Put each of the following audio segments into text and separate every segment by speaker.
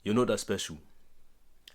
Speaker 1: You're not that special.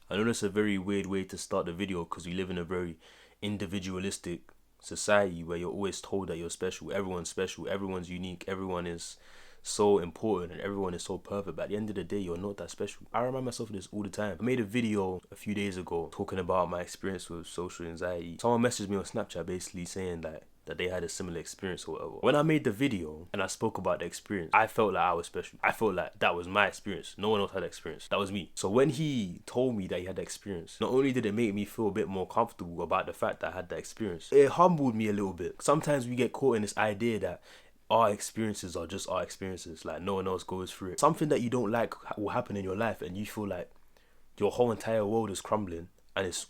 Speaker 1: I know that's a very weird way to start the video because we live in a very individualistic society where you're always told that you're special, everyone's unique, everyone is so important and everyone is so perfect. But at the end of the day, you're not that special. I remind myself of this all the time. I made a video a few days ago talking about my experience with social anxiety. Someone messaged me on Snapchat basically saying that they had a similar experience or whatever. When I made the video and I spoke about the experience, I felt like I was special. I felt like that was my experience. No one else had that experience. That was me. So when he told me that he had the experience, not only did it make me feel a bit more comfortable about the fact that I had that experience, it humbled me a little bit. Sometimes we get caught in this idea that our experiences are just our experiences, like no one else goes through it. Something that you don't like will happen in your life and you feel like your whole entire world is crumbling and it's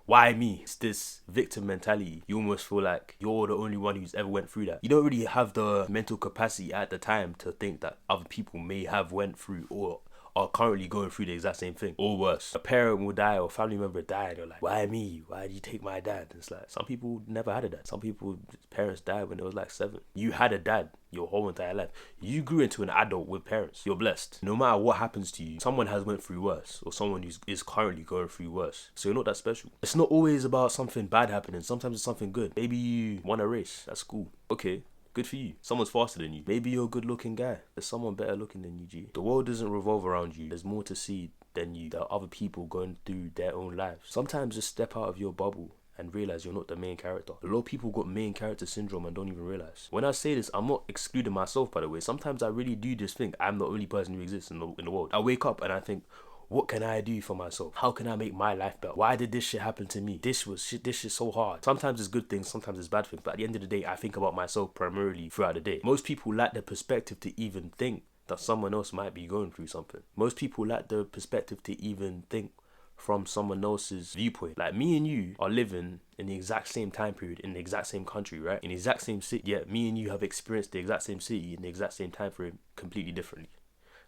Speaker 1: why me? It's this victim mentality. You almost feel like you're the only one who's ever went through that. You don't really have the mental capacity at the time to think that other people may have went through or are currently going through the exact same thing or worse. A parent will die or a family member die and you're like, why me? Why did you take my dad? And it's like, some people never had a dad. Some people, parents died when they was like 7. You had a dad your whole entire life. You grew into an adult with parents. You're blessed. No matter what happens to you, someone has went through worse or someone who is currently going through worse. So you're not that special. It's not always about something bad happening. Sometimes it's something good. Maybe you won a race at school. Okay, good for you. Someone's faster than you. Maybe you're a good looking guy. There's someone better looking than you, G. The world doesn't revolve around you. There's more to see than you. There are other people going through their own lives. Sometimes just step out of your bubble and realize you're not the main character. A lot of people got main character syndrome and don't even realize. When I say this, I'm not excluding myself, by the way. Sometimes I really do just think I'm the only person who exists in the world. I wake up and I think, what can I do for myself? How can I make my life better? Why did this shit happen to me? This shit's so hard. Sometimes it's good things, sometimes it's bad things. But at the end of the day, I think about myself primarily throughout the day. Most people lack the perspective to even think that someone else might be going through something. Most people lack the perspective to even think from someone else's viewpoint. Like me and you are living in the exact same time period, in the exact same country, right? In the exact same city. Yet me and you have experienced the exact same city in the exact same time frame completely differently.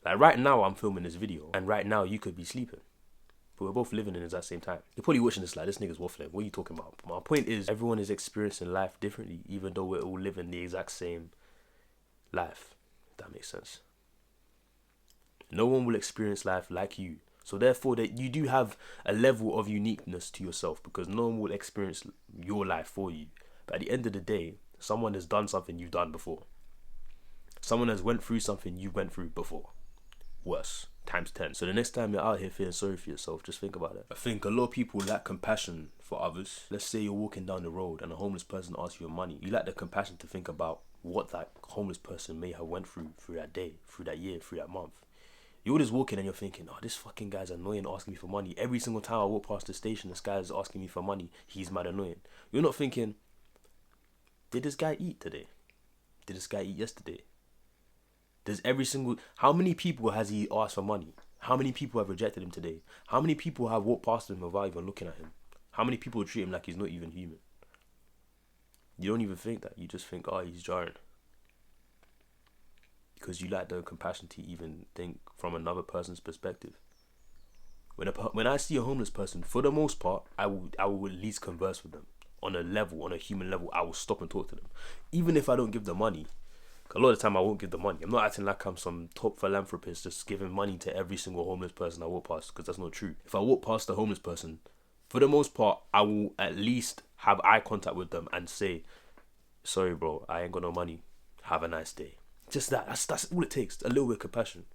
Speaker 1: Like right now I'm filming this video and right now you could be sleeping. But we're both living in the exact same time. You're probably watching this like, this nigga's waffling. What are you talking about? My point is, everyone is experiencing life differently, even though we're all living the exact same life. If that makes sense. No one will experience life like you. So therefore, that you do have a level of uniqueness to yourself because no one will experience your life for you. But at the end of the day, someone has done something you've done before. Someone has went through something you went through before. Worse, times 10. So the next time you're out here feeling sorry for yourself, just think about it. I think a lot of people lack compassion for others. Let's say you're walking down the road and a homeless person asks you for money. You lack the compassion to think about what that homeless person may have went through that day, through that year, through that month. You're just walking and you're thinking, oh, this fucking guy's annoying asking me for money. Every single time I walk past the station, this guy's asking me for money. He's mad annoying. You're not thinking, did this guy eat today? Did this guy eat yesterday? How many people has he asked for money? How many people have rejected him today? How many people have walked past him without even looking at him? How many people treat him like he's not even human? You don't even think that. You just think, oh, he's jarring. Because you lack the compassion to even think from another person's perspective. When I see a homeless person, for the most part, I will at least converse with them. On a human level, I will stop and talk to them. Even if I don't give them money, a lot of the time I won't give the money. I'm not acting like I'm some top philanthropist just giving money to every single homeless person I walk past, because that's not true. If I walk past a homeless person, for the most part, I will at least have eye contact with them and say, sorry bro, I ain't got no money. Have a nice day. Just that. That's all it takes. A little bit of compassion.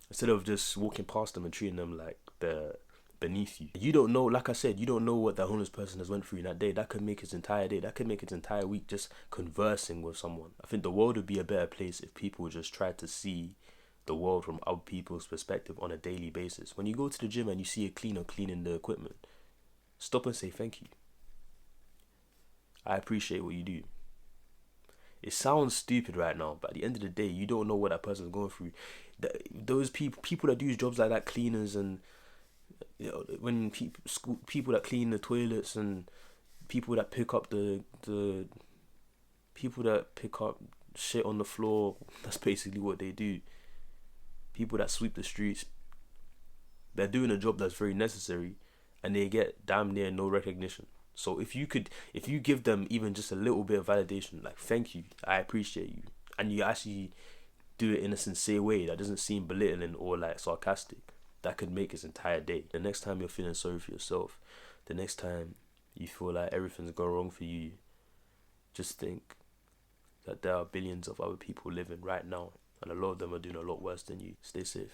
Speaker 1: Instead of just walking past them and treating them like they're beneath you. You don't know, like I said, you don't know what that homeless person has went through in that day. That could make his entire day. That could make his entire week just conversing with someone. I think the world would be a better place if people just tried to see the world from other people's perspective on a daily basis. When you go to the gym and you see a cleaner cleaning the equipment, stop and say thank you. I appreciate what you do. It sounds stupid right now, but at the end of the day, you don't know what that person's going through. Those people that do jobs like that, cleaners and when people that clean the toilets and people that pick up the people that pick up shit on the floor, that's basically what they do. People that sweep the streets, they're doing a job that's very necessary, and they get damn near no recognition. So if you give them even just a little bit of validation, like thank you, I appreciate you, and you actually do it in a sincere way that doesn't seem belittling or like sarcastic, that could make his entire day. The next time you're feeling sorry for yourself, the next time you feel like everything's gone wrong for you, just think that there are billions of other people living right now, and a lot of them are doing a lot worse than you. Stay safe.